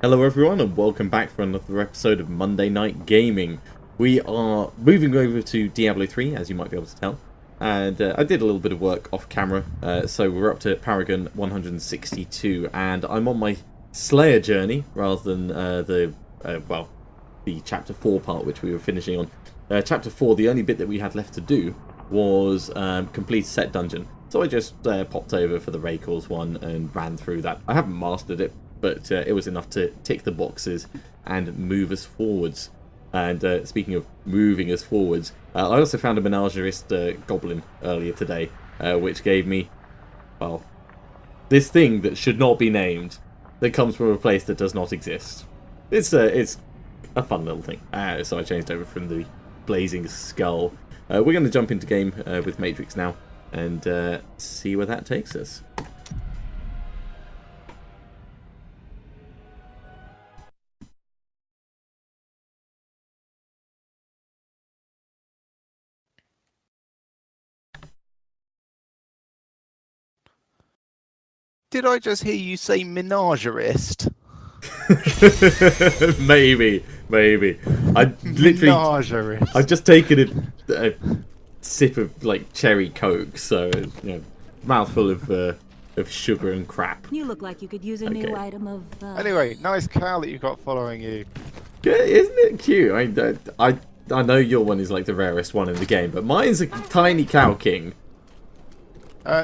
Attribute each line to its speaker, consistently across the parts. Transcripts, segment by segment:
Speaker 1: Hello everyone and welcome back for another episode of Monday Night Gaming. We are moving over to Diablo 3, as you might be able to tell. And I did a little bit of work off camera, so we're up to Paragon 162, and I'm on my Slayer journey, rather than the Chapter 4 part, which we were finishing on. Chapter 4, the only bit that we had left to do was complete set dungeon. So I just popped over for the Raycors one and ran through that. I haven't mastered it, but it was enough to tick the boxes and move us forwards. And speaking of moving us forwards, I also found a menagerist goblin earlier today, which gave me, well, this thing that should not be named, that comes from a place that does not exist. It's a fun little thing. So I changed over from the Blazing Skull. We're going to jump into game with Matrix now and see where that takes us.
Speaker 2: Did I just hear you say menagerist?
Speaker 1: maybe. I literally,
Speaker 2: menagerist.
Speaker 1: I've just taken a sip of like cherry Coke, so mouthful of sugar and crap.
Speaker 3: You look like you could use a new item of.
Speaker 2: Anyway, nice cow that you've got following you.
Speaker 1: Yeah, isn't it cute? I know your one is like the rarest one in the game, but mine's a tiny cow king.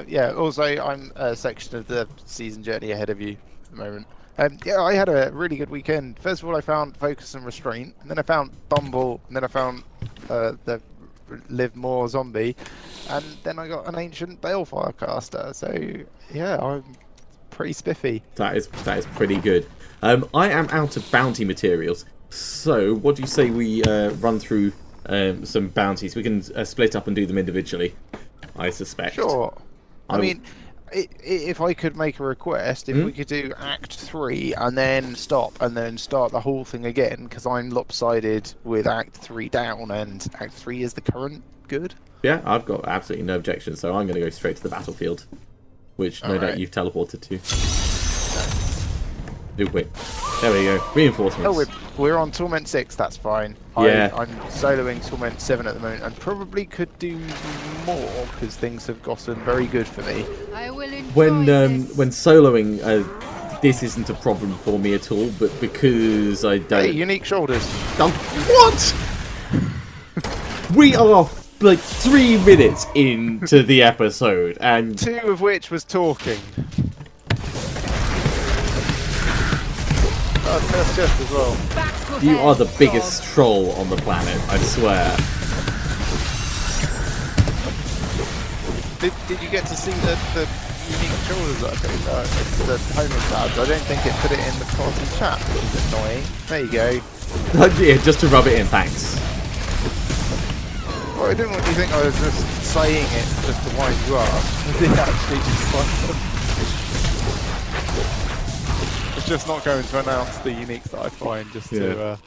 Speaker 2: Yeah, also, I'm a section of the season journey ahead of you at the moment. Yeah, I had a really good weekend. First of all, I found Focus and Restraint, and then I found Bumble, and then I found the Live More Zombie, and then I got an Ancient Balefire caster, so yeah, I'm pretty spiffy.
Speaker 1: That is pretty good. I am out of bounty materials, so what do you say we run through some bounties? We can split up and do them individually, I suspect.
Speaker 2: Sure. I mean, if I could make a request, if we could do Act 3 and then stop and then start the whole thing again, because I'm lopsided with Act 3 down and Act 3 is the current good.
Speaker 1: Yeah, I've got absolutely no objection, so I'm going to go straight to the battlefield, which no doubt you've teleported to. Oh, wait. There we go. Reinforcements.
Speaker 2: Oh, we're on Torment 6, that's fine.
Speaker 1: Yeah.
Speaker 2: I'm soloing Torment 7 at the moment and probably could do more because things have gotten very good for me.
Speaker 3: I will
Speaker 1: when soloing, this isn't a problem for me at all, but because I don't...
Speaker 2: Hey, unique shoulders.
Speaker 1: What? We are like 3 minutes into the episode and...
Speaker 2: 2 of which was talking. First chest as well.
Speaker 1: You are the biggest troll on the planet, I swear.
Speaker 2: Did you get to see the unique shoulders that I picked out? It's the homing tabs. I don't think it put it in the party chat, which is annoying. There you go.
Speaker 1: Yeah, just to rub it in, thanks.
Speaker 2: Well, I didn't want you to think I was just saying it just to wind you up. I did actually just find them. It's just not going to announce the uniques that I find, just to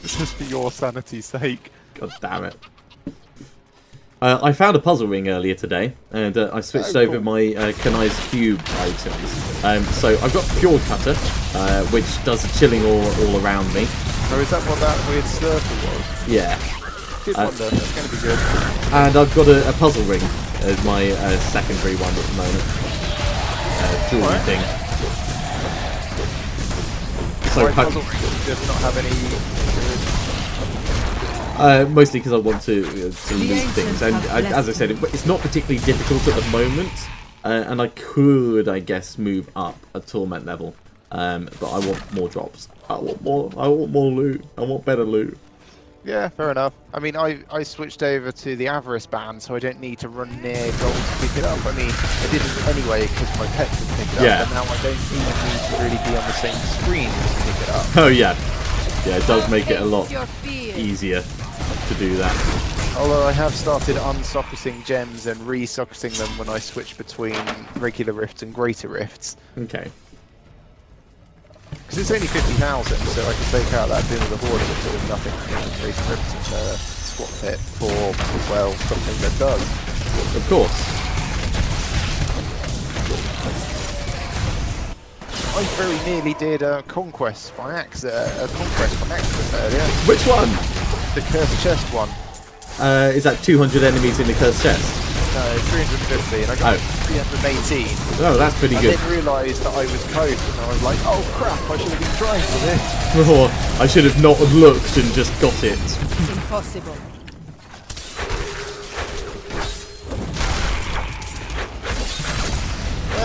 Speaker 2: just for your sanity's sake.
Speaker 1: God damn it. I found a puzzle ring earlier today, and I switched over my Kanai's Cube items. So I've got Fjord Cutter, which does a chilling all around me.
Speaker 2: Oh, is that what that weird circle was?
Speaker 1: Yeah.
Speaker 2: Did wonder, that's going to be good.
Speaker 1: And I've got a puzzle ring as my secondary one at the moment. Jewelry thing. So
Speaker 2: puzzle ring does not have any...
Speaker 1: mostly because I want to loot things, and as I said, it's not particularly difficult at the moment, and I could, I guess, move up a torment level, but I want more drops. I want more loot. I want better loot.
Speaker 2: Yeah, fair enough. I mean, I switched over to the Avarice band, so I don't need to run near gold to pick it up. I mean, I did it anyway because my pet could pick it up, and now I don't even need to really be on the same screen to pick it up.
Speaker 1: Oh yeah, yeah, it does make it a lot easier to do that.
Speaker 2: Although I have started unsocketing gems and re-socketing them when I switch between regular rifts and greater rifts.
Speaker 1: Okay.
Speaker 2: Because it's only 50,000, so I can take out that bin of the Horde if there was nothing in greater rifts and swap it for, well, something that does.
Speaker 1: Of course.
Speaker 2: I very nearly did a conquest by accident. Earlier.
Speaker 1: Which one?
Speaker 2: The cursed chest one.
Speaker 1: Is that 200 enemies in the cursed chest?
Speaker 2: No, 350, and I got 318.
Speaker 1: Oh, that's pretty good.
Speaker 2: I then realised that I was close, and I was like, oh crap, I should have been trying for this.
Speaker 1: Oh, I should have not looked and just got it.
Speaker 3: Impossible.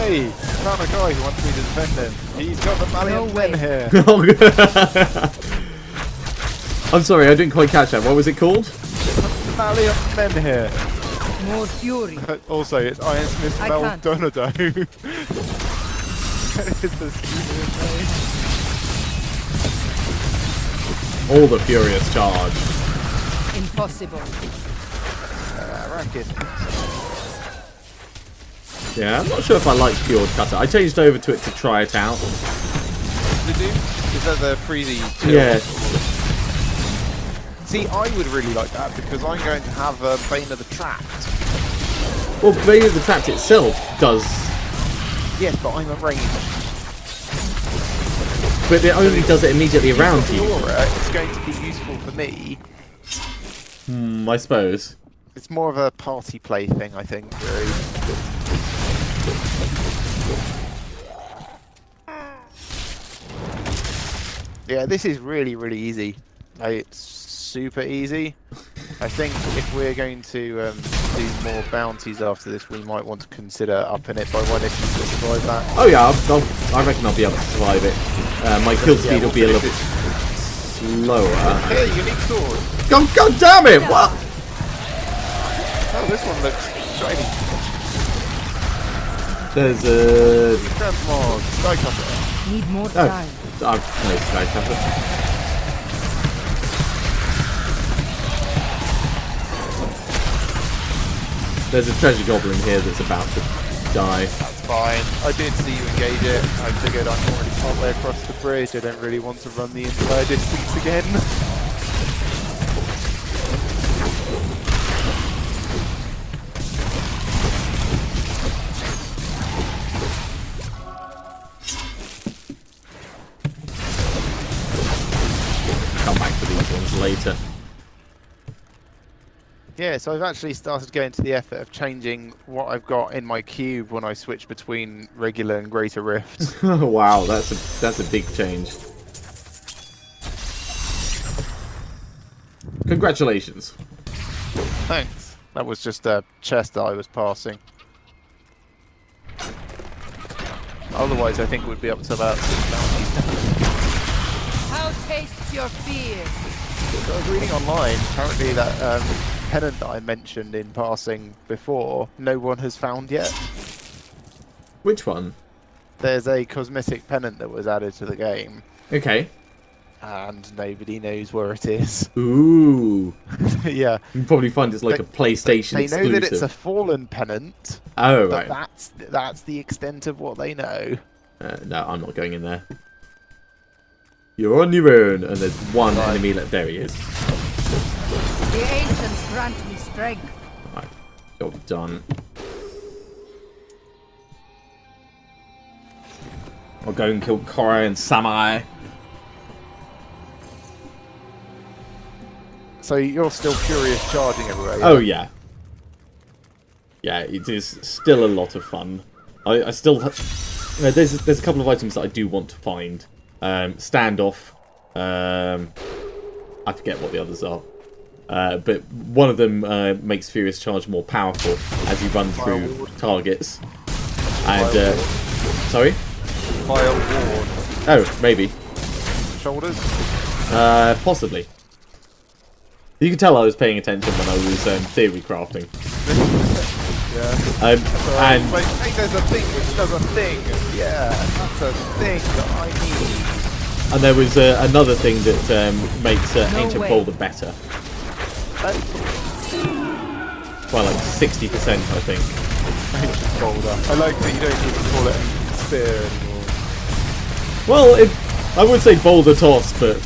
Speaker 2: Hey, found a guy who wants me to defend him. He's got the Valiant Men here.
Speaker 1: I'm sorry, I didn't quite catch that. What was it called?
Speaker 2: The Valiant Men here.
Speaker 3: More fury.
Speaker 2: Also, it's Ironsmith
Speaker 3: I can't.
Speaker 2: Maldonado. It's the stupidest name.
Speaker 1: All the furious charge.
Speaker 3: Impossible.
Speaker 2: Racket.
Speaker 1: Yeah, I'm not sure if I like Fjord Cutter. I changed over to it to try it out.
Speaker 2: Did you? Is that the freezy?
Speaker 1: Yeah.
Speaker 2: See, I would really like that because I'm going to have Bane of the Trapped.
Speaker 1: Well, Bane of the Trapped itself does.
Speaker 2: Yes, but I'm a range.
Speaker 1: But it only does it immediately around you.
Speaker 2: It's going to be useful for me.
Speaker 1: I suppose.
Speaker 2: It's more of a party play thing, I think. Really. Yeah, this is really, really easy. It's super easy. I think if we're going to do more bounties after this, we might want to consider upping it by one if you can survive that.
Speaker 1: Oh yeah, I reckon I'll be able to survive it. My kill speed will be a little bit slower.
Speaker 2: Hey, unique sword!
Speaker 1: God damn it! What?
Speaker 2: Oh, this one looks shiny.
Speaker 1: There's a...
Speaker 2: Transmog, Skycutter.
Speaker 3: Need more time.
Speaker 1: No, Skycutter. There's a treasure goblin here that's about to die.
Speaker 2: That's fine. I did see you engage it. I figured I'm already partway across the bridge. I don't really want to run the entire distance again.
Speaker 1: Come back to these ones later.
Speaker 2: Yeah, so I've actually started going to the effort of changing what I've got in my cube when I switch between regular and greater rifts.
Speaker 1: Oh wow, that's a big change. Congratulations.
Speaker 2: Thanks. That was just a chest that I was passing. Otherwise, I think we'd be up to about 6 bounties.
Speaker 3: How taste your fear?
Speaker 2: So I was reading online, apparently that pennant that I mentioned in passing before, no one has found yet.
Speaker 1: Which one?
Speaker 2: There's a cosmetic pennant that was added to the game,
Speaker 1: Okay.
Speaker 2: and nobody knows where it is.
Speaker 1: Ooh.
Speaker 2: Yeah.
Speaker 1: You can probably find it's like a PlayStation
Speaker 2: They
Speaker 1: exclusive.
Speaker 2: know that it's a fallen pennant,
Speaker 1: Oh,
Speaker 2: but
Speaker 1: right.
Speaker 2: that's the extent of what they know.
Speaker 1: No, I'm not going in there. You're on your own, and there's one
Speaker 2: Right.
Speaker 1: enemy left. There he is.
Speaker 3: The ancients grant me strength.
Speaker 1: Right, job done. I'll go and kill Korra and Samai.
Speaker 2: So you're still furious charging everywhere? Yeah?
Speaker 1: Oh yeah. Yeah, it is still a lot of fun. I still there's a couple of items that I do want to find. Standoff. I forget what the others are. But one of them makes Furious Charge more powerful as you run through targets. And sorry?
Speaker 2: Fire ward.
Speaker 1: Oh, maybe.
Speaker 2: Shoulders?
Speaker 1: Possibly. You can tell I was paying attention when I was theory crafting.
Speaker 2: Yeah.
Speaker 1: And
Speaker 2: Wait, hey, there's a thing which does a thing. Yeah, that's a thing that I need.
Speaker 1: and there was another thing that makes Ancient
Speaker 3: way.
Speaker 1: Boulder better. Well, like 60%, I think.
Speaker 2: Ancient boulder. I like that you don't even call it spear anymore.
Speaker 1: Well, I would say Boulder Toss, but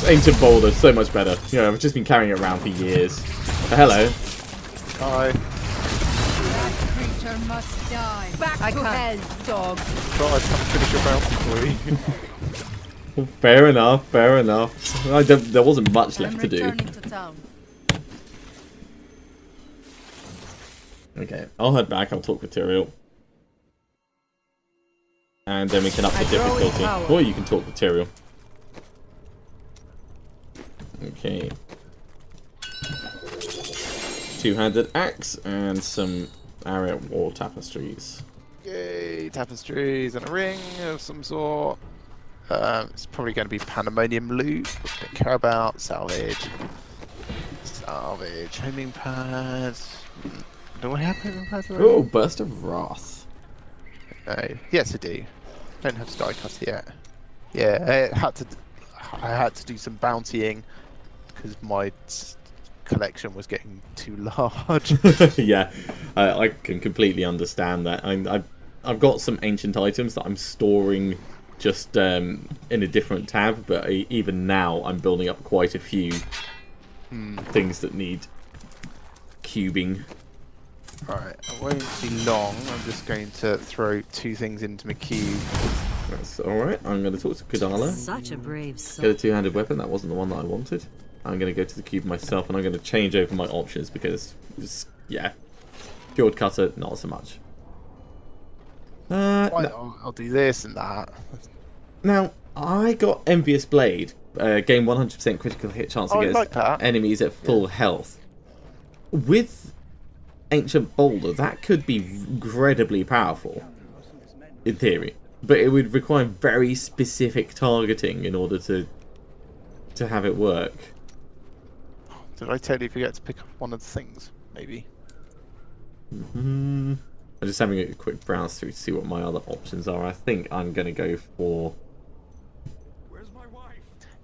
Speaker 1: Ancient Boulder is so much better. You know, I've just been carrying it around for years. Hello.
Speaker 2: Hi.
Speaker 3: That creature creature must die. Back to hell, dog.
Speaker 2: Thought I'd come finish your bounty for you.
Speaker 1: Fair enough, fair enough. There wasn't much left
Speaker 3: I'm
Speaker 1: to do.
Speaker 3: returning to town.
Speaker 1: Okay, I'll head back, I'll talk with Tyrael. And then we can up the
Speaker 3: I grow in
Speaker 1: difficulty.
Speaker 3: power.
Speaker 1: Or you can talk with Tyrael. Okay. Two-handed axe and some area wall tapestries.
Speaker 2: Yay, tapestries and a ring of some sort. It's probably going to be pandemonium loot, which I don't care about. Salvage. Salvage. Homing pads. Do I have homing pads already?
Speaker 1: Oh, burst of wrath.
Speaker 2: No. Yes, I do. Don't have to die cut yet. Yeah, I had to do some bountying because my collection was getting too large.
Speaker 1: Yeah, I can completely understand that. I've got some ancient items that I'm storing just in a different tab, but even now I'm building up quite a few things that need cubing.
Speaker 2: Alright, I won't be long. I'm just going to throw 2 things into my cube.
Speaker 1: That's alright. I'm going to talk to Kadala.
Speaker 4: Such a brave soul.
Speaker 1: Get a two-handed weapon. That wasn't the one that I wanted. I'm going to go to the cube myself, and I'm going to change over my options because, yeah, Fjord Cutter, not so much.
Speaker 2: I'll do this and that.
Speaker 1: Now, I got Envious Blade. Gain 100% critical hit chance
Speaker 2: I
Speaker 1: against
Speaker 2: like that.
Speaker 1: enemies at full health. With Ancient Boulder, that could be incredibly powerful, in theory. But it would require very specific targeting in order to have it work.
Speaker 2: Did I totally forget to pick up one of the things? Maybe.
Speaker 1: I'm just having a quick browse through to see what my other options are. I think I'm going to go for...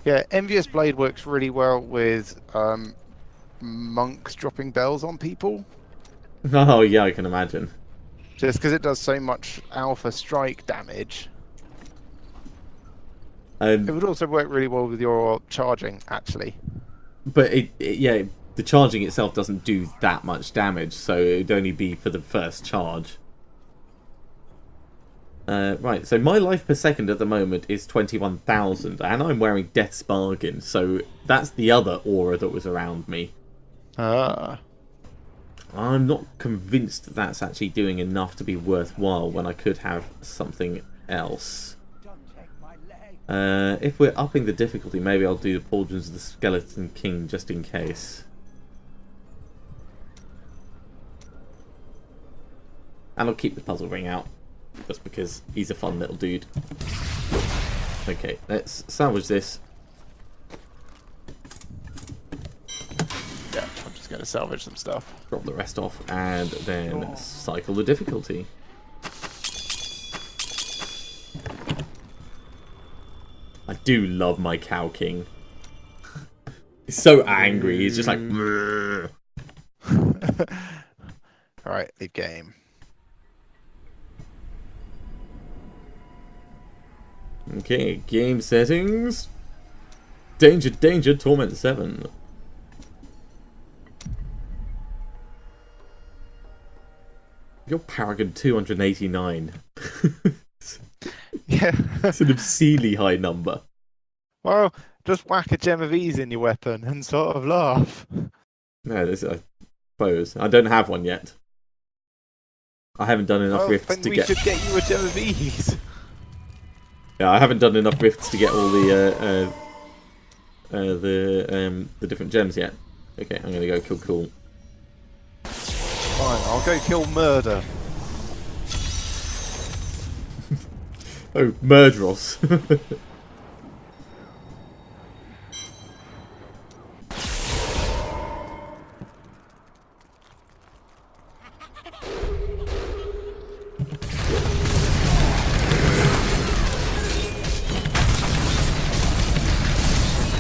Speaker 2: Yeah, Envious Blade works really well with monks dropping bells on people.
Speaker 1: Oh, yeah, I can imagine.
Speaker 2: Just because it does so much alpha strike damage. It would also work really well with your charging, actually.
Speaker 1: But, yeah, the charging itself doesn't do that much damage, so it would only be for the first charge. Right, so my life per second at the moment is 21,000, and I'm wearing Death's Bargain, so that's the other aura that was around me.
Speaker 2: Ah.
Speaker 1: I'm not convinced that's actually doing enough to be worthwhile when I could have something else. If we're upping the difficulty, maybe I'll do the Pauldrons of the Skeleton King just in case. And I'll keep the puzzle ring out, just because he's a fun little dude. Okay, let's salvage this.
Speaker 2: Yeah, I'm just going to salvage some stuff.
Speaker 1: Drop the rest off, and then cycle the difficulty. I do love my Cow King. He's so angry, he's just like...
Speaker 2: Alright, leave game.
Speaker 1: Okay, game settings. Danger, danger, Torment 7. You're Paragon 289.
Speaker 2: Yeah.
Speaker 1: It's an obscenely high number.
Speaker 2: Well, just whack a gem of ease in your weapon and sort of laugh.
Speaker 1: No, this, I suppose. I don't have one yet. I haven't done enough rifts
Speaker 2: then
Speaker 1: to
Speaker 2: we
Speaker 1: get...
Speaker 2: should get you a gem of ease.
Speaker 1: Yeah, I haven't done enough rifts to get all the different gems yet. Okay, I'm gonna go kill cool.
Speaker 2: Fine, I'll go kill murder.
Speaker 1: Oh, Murderos.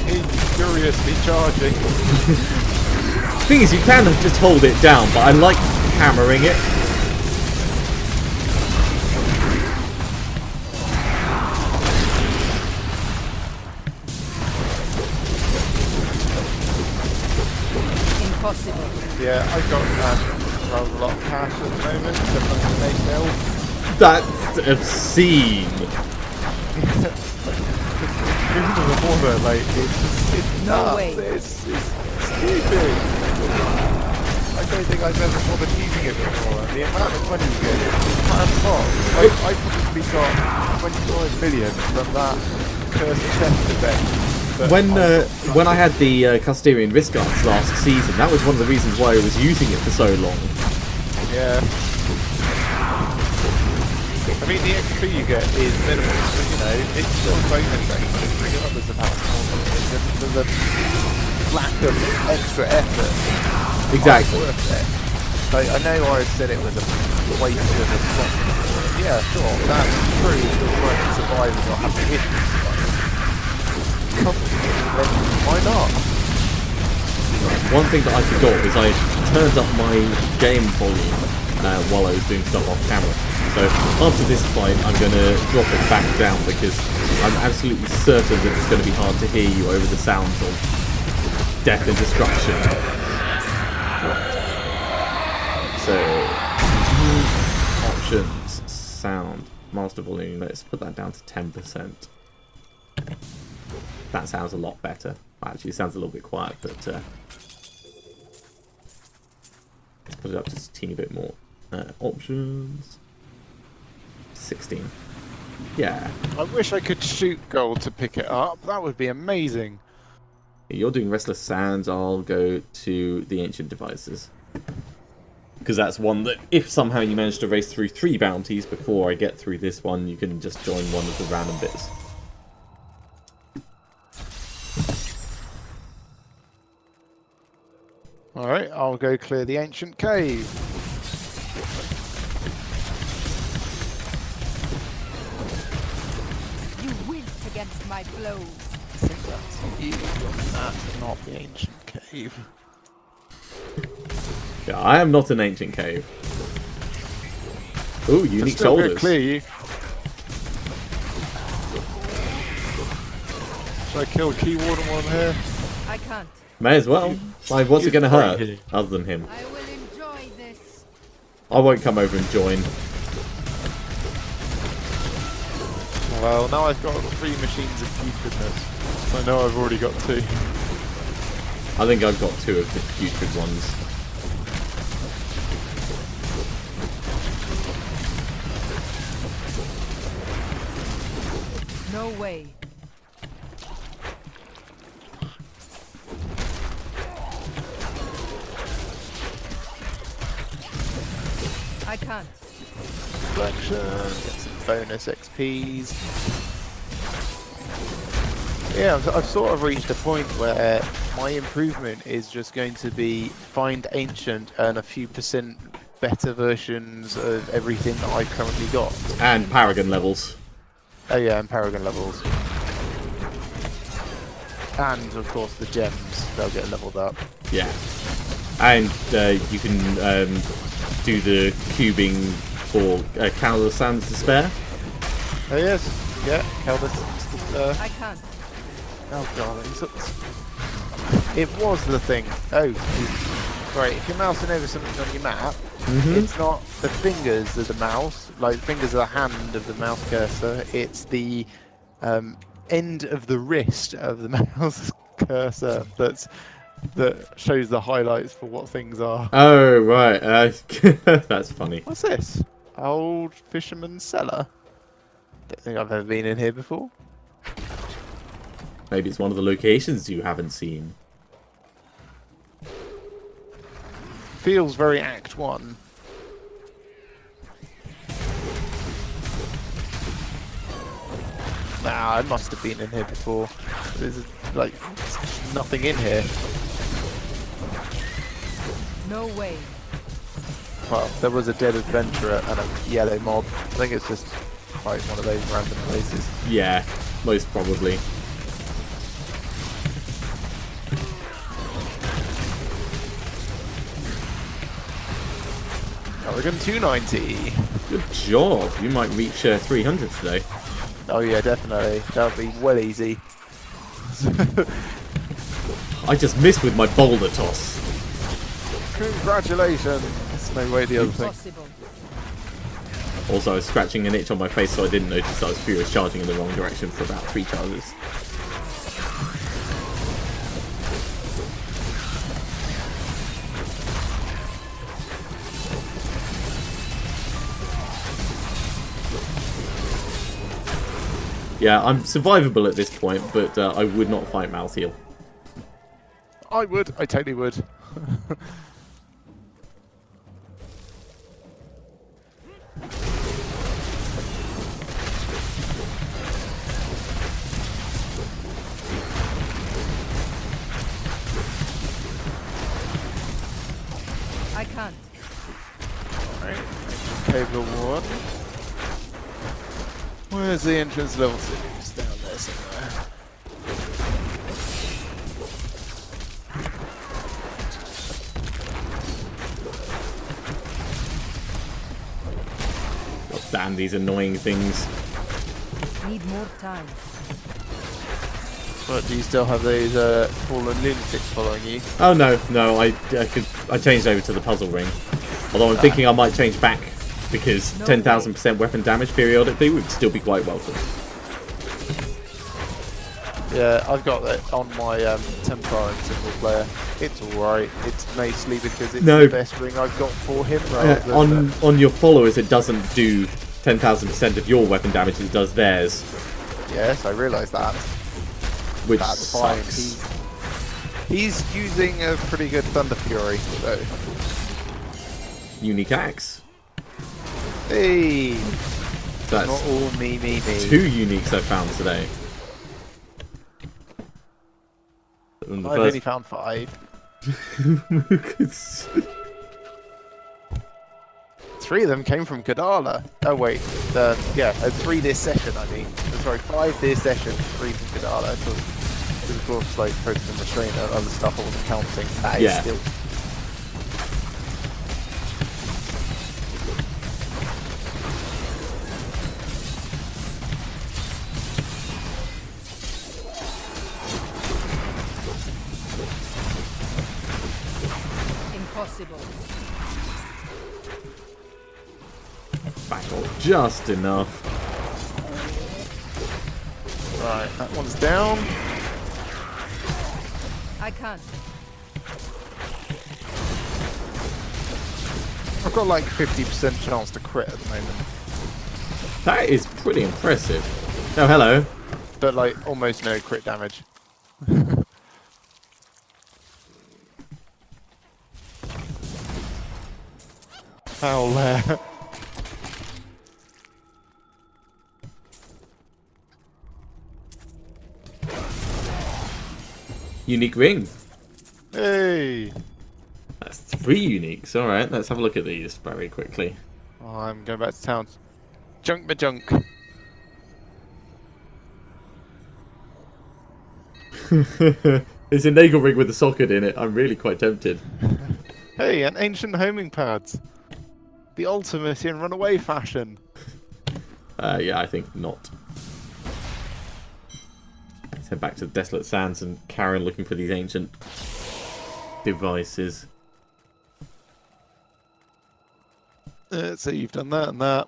Speaker 2: He's furiously charging.
Speaker 1: Thing is, you can just hold it down, but I like hammering it.
Speaker 3: Impossible.
Speaker 2: Yeah, I got rather a lot of cash at the moment, 708 mil.
Speaker 1: That's obscene.
Speaker 2: Even the water, like, it's
Speaker 3: No
Speaker 2: nuts.
Speaker 3: way.
Speaker 2: It's stupid. I don't think I've ever bothered using it before. The amount of money you get is hand-pot. I probably got 25 million from that cursed chest event.
Speaker 1: When I had the Custarian Risk Arts last season, that was one of the reasons why I was using it for so long.
Speaker 2: Yeah. I mean, the XP you get is minimal, but you know, it's still a bonus extra, regardless of how small it is. And for the lack of extra effort,
Speaker 1: Exactly.
Speaker 2: it's worth it. Like, I know I said it was a waste of a slot. Yeah, sure, that's true. You're trying to survive and not have to hit. Then why not?
Speaker 1: One thing that I forgot is I turned up my game volume while I was doing stuff off camera. So after this fight, I'm going to drop it back down because I'm absolutely certain that it's going to be hard to hear you over the sounds of death and destruction. So, options, sound, master volume, let's put that down to 10%. That sounds a lot better. Actually, it sounds a little bit quiet, but let's put it up just a teeny bit more. Options, 16. Yeah.
Speaker 2: I wish I could shoot gold to pick it up. That would be amazing.
Speaker 1: You're doing Restless Sands, I'll go to the Ancient Devices. Because that's one that, if somehow you manage to race through 3 bounties before I get through this one, you can just join one of the random bits.
Speaker 2: Alright, I'll go clear the ancient cave.
Speaker 3: You winced against my blows.
Speaker 2: I think that's you. That's not the ancient cave.
Speaker 1: Yeah, I am not an Ancient Cave. Ooh, unique
Speaker 2: Still go
Speaker 1: shoulders.
Speaker 2: clear you. Should I kill Key Warden while I'm here?
Speaker 3: I can't.
Speaker 1: May as well. Like, what's it going to hurt,
Speaker 2: Here.
Speaker 1: other than him?
Speaker 3: I will enjoy this.
Speaker 1: I won't come over and join.
Speaker 2: Well, now I've got 3 machines of putridness. I know I've already got 2.
Speaker 1: I think I've got 2 of the putrid ones.
Speaker 3: No way. I can't.
Speaker 2: Collection, get some bonus XPs. Yeah, I've sort of reached a point where my improvement is just going to be find ancient and a few % better versions of everything that I've currently got.
Speaker 1: And Paragon levels.
Speaker 2: Oh yeah, and Paragon levels. And of course the gems, they'll get leveled up.
Speaker 1: Yeah. And you can do the cubing for Calder Sands Despair.
Speaker 2: Oh yes, yeah, Keldus.
Speaker 3: I can't.
Speaker 2: Oh god, it was the thing. Oh, right, if you're mousing over something on your map, it's not the fingers of the mouse, like fingers of the hand of the mouse cursor, it's the end of the wrist of the mouse cursor that shows the highlights for what things are.
Speaker 1: Oh, right. That's funny.
Speaker 2: What's this? Old Fisherman's Cellar? Don't think I've ever been in here before.
Speaker 1: Maybe it's one of the locations you haven't seen.
Speaker 2: Feels very Act 1. Nah, I must have been in here before. There's like nothing in here.
Speaker 3: No way.
Speaker 2: Well, there was a dead adventurer and a yellow mob. I think it's just like one of those random places.
Speaker 1: Yeah, most probably.
Speaker 2: Oregon 290.
Speaker 1: Good job. You might reach 300 today.
Speaker 2: Oh yeah, definitely. That would be well easy.
Speaker 1: I just missed with my boulder toss.
Speaker 2: Congratulations. There's no way the other thing.
Speaker 3: Impossible.
Speaker 1: Also, I was scratching an itch on my face, so I didn't notice that I was furious charging in the wrong direction for about 3 charges. Yeah, I'm survivable at this point, but I would not fight Malthael.
Speaker 2: I would. I totally would.
Speaker 3: I can't.
Speaker 2: Alright. Cable 1. Where's the entrance level 2? It's down there somewhere.
Speaker 1: God damn these annoying things.
Speaker 3: Need more time.
Speaker 2: But do you still have those fallen lunatics following you?
Speaker 1: Oh no, I changed over to the puzzle ring. Although I'm thinking I might change back because
Speaker 3: No
Speaker 1: 10,000% weapon damage periodically would still be quite welcome.
Speaker 2: Yeah, I've got that on my Templar in single player. It's alright. It's mostly because it's
Speaker 1: No.
Speaker 2: the best ring I've got for him. Rather than
Speaker 1: On your followers, it doesn't do 10,000% of your weapon damage; it does theirs,
Speaker 2: yes, I realise that.
Speaker 1: which
Speaker 2: That's fine.
Speaker 1: sucks.
Speaker 2: He's using a pretty good Thunder Fury, so.
Speaker 1: Unique axe.
Speaker 2: Hey!
Speaker 1: That's
Speaker 2: Not all me.
Speaker 1: 2 uniques I found today. And the
Speaker 2: I've only found 5.
Speaker 1: first-
Speaker 2: 3 of them came from Kadala. Oh wait, yeah, 3 this session. I mean, sorry, 5 this session, 3 from Kadala. Because of course, like focus and restraint and other stuff I wasn't counting. That is
Speaker 1: Yeah.
Speaker 2: still.
Speaker 3: Impossible.
Speaker 1: Back off just enough.
Speaker 2: Right, that one's down.
Speaker 3: I can't.
Speaker 2: I've got like 50% chance to crit at the moment,
Speaker 1: That is pretty impressive. Oh, hello.
Speaker 2: but like almost no crit damage. Foul there.
Speaker 1: Unique ring.
Speaker 2: Hey!
Speaker 1: That's 3 uniques. Alright, let's have a look at these very quickly.
Speaker 2: Oh, I'm going back to town. Junk my junk.
Speaker 1: It's a Nagel ring with a socket in it. I'm really quite tempted.
Speaker 2: Hey, an ancient homing pad. The ultimate in runaway fashion.
Speaker 1: Yeah, I think not. Let's head back to the Desolate Sands and Karen looking for these ancient devices.
Speaker 2: So you've done that and that.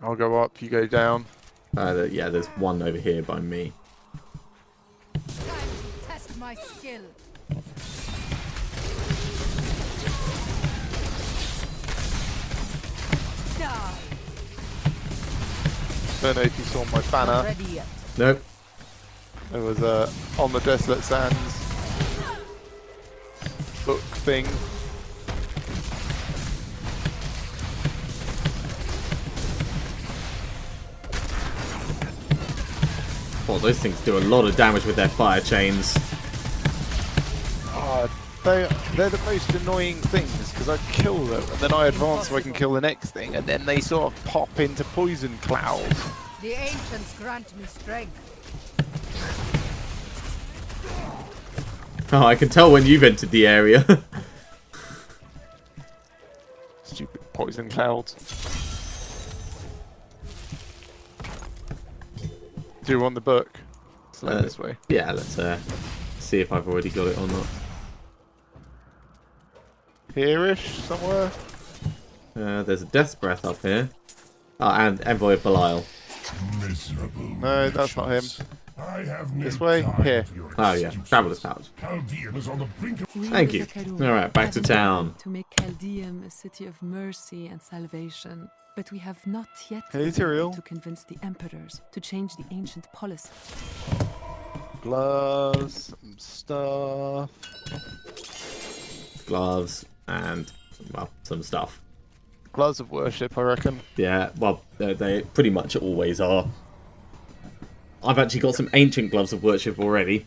Speaker 2: I'll go up, you go down.
Speaker 1: Yeah, there's one over here by me.
Speaker 3: Time to test my skill. Die.
Speaker 2: Don't know if you saw my
Speaker 3: Not
Speaker 2: banner.
Speaker 3: ready yet.
Speaker 1: Nope.
Speaker 2: It was on the Desolate Sands book thing.
Speaker 1: Oh, those things do a lot of damage with their fire chains.
Speaker 2: They're the most annoying things because I kill them and then I advance so I can kill the next thing and then they sort of pop into poison clouds.
Speaker 3: The ancients grant me strength.
Speaker 1: Oh, I can tell when you've entered the area.
Speaker 2: Stupid poison clouds. Do you want the book? Select this way.
Speaker 1: Yeah, let's see if I've already got it or not.
Speaker 2: Here-ish, somewhere.
Speaker 1: There's a Death's Breath up here. Oh, and Envoy of Belial.
Speaker 4: Miserable
Speaker 2: No, that's not him.
Speaker 4: wretches. I have no
Speaker 2: This way?
Speaker 4: time
Speaker 2: Here.
Speaker 4: for your
Speaker 1: Oh yeah,
Speaker 4: excuses.
Speaker 1: Traveler's Pouch.
Speaker 4: Chaldean is on the brink of...
Speaker 1: Thank you. Alright, back to town.
Speaker 5: To make Chaldeum a city of mercy and salvation, but we have not yet
Speaker 2: Hey,
Speaker 5: been
Speaker 2: Tyrael.
Speaker 5: able to convince the emperors to change the ancient policy.
Speaker 2: Gloves, some stuff.
Speaker 1: Gloves and, well, some stuff.
Speaker 2: Gloves of worship, I reckon.
Speaker 1: Yeah, well, they pretty much always are. I've actually got some ancient gloves of worship already.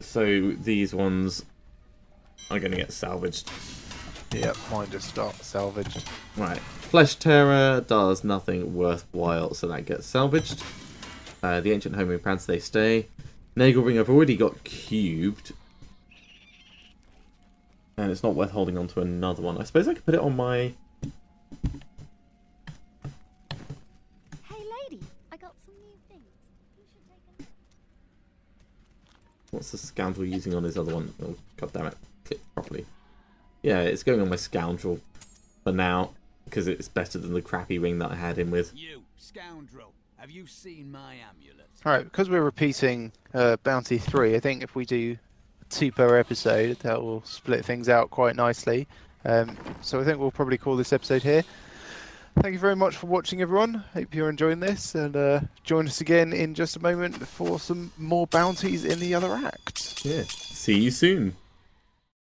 Speaker 1: So these ones are going to get salvaged.
Speaker 2: Yep, mine just start salvaged.
Speaker 1: Right, Flesh Terror does nothing worthwhile, so that gets salvaged. The Ancient Homing Pants, they stay. Nagel Ring, I've already got cubed. And it's not worth holding on to another one. I suppose I could put it on my...
Speaker 6: Hey lady, I got some new things. You should take a look.
Speaker 1: What's the scoundrel using on his other one? Oh, god damn it. Click properly. Yeah, it's going on my scoundrel for now, because it's better than the crappy ring that I had him with.
Speaker 7: You, scoundrel, have you seen my amulet?
Speaker 2: Alright, because we're repeating Bounty 3, I think if we do 2 per episode, that will split things out quite nicely. So I think we'll probably call this episode here. Thank you very much for watching, everyone. Hope you're enjoying this, and join us again in just a moment for some more bounties in the other act.
Speaker 1: Yeah. See you soon.